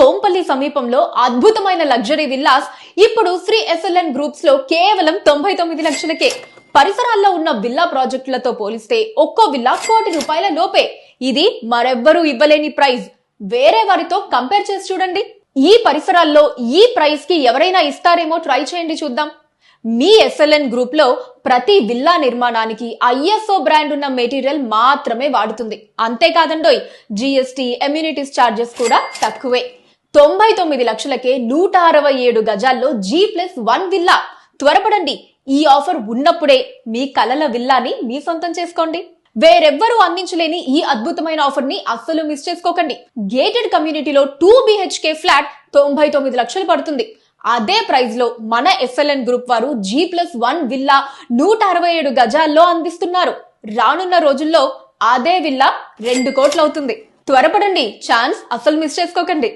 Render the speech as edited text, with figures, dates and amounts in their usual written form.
కోంపల్లి సమీపంలో అద్భుతమైన luxury villas ఇప్పుడు శ్రీ ఎస్ఎల్ఎన్ గ్రూప్స్ లో కేవలం 99 లక్షలకే. పరిసరాల్లో ఉన్న విల్లా ప్రాజెక్టులతో పోలిస్తే ఒక్కో విల్లా ₹1,00,00,000 లోపే. ఇది మరెవ్వరూ ఇవ్వలేని ప్రైస్. వేరే వారితో కంపేర్ చేసి చూడండి. ఈ పరిసరాల్లో ఈ ప్రైస్ కి ఎవరైనా ఇస్తారేమో ట్రై చేయండి, చూద్దాం. మీ ఎస్ఎల్ఎన్ గ్రూప్ లో ప్రతి విల్లా నిర్మాణానికి ఐఎస్ఓ బ్రాండ్ ఉన్న మెటీరియల్ మాత్రమే వాడుతుంది. అంతేకాదండోయ్, జిఎస్టీ, ఎమ్యూనిటీస్ చార్జెస్ కూడా తక్కువే. 99 లక్షలకే 167 గజాల్లో G+1 విల్లా. త్వరపడండి, ఈ ఆఫర్ ఉన్నప్పుడే మీ కలల విల్లాని మీ సొంతం చేసుకోండి. వేరెవ్వరూ అందించలేని ఈ అద్భుతమైన ఆఫర్ ని అస్సలు మిస్ చేసుకోకండి. గేటెడ్ కమ్యూనిటీలో 2 BHK ఫ్లాట్ 99 లక్షలు పడుతుంది. అదే ప్రైస్ లో మన ఎస్ఎల్ఎన్ గ్రూప్ వారు G+1 విల్లా 167 గజాల్లో అందిస్తున్నారు. రానున్న రోజుల్లో అదే విల్లా 2 కోట్లు అవుతుంది. త్వరపడండి, ఛాన్స్ అస్సలు మిస్ చేసుకోకండి.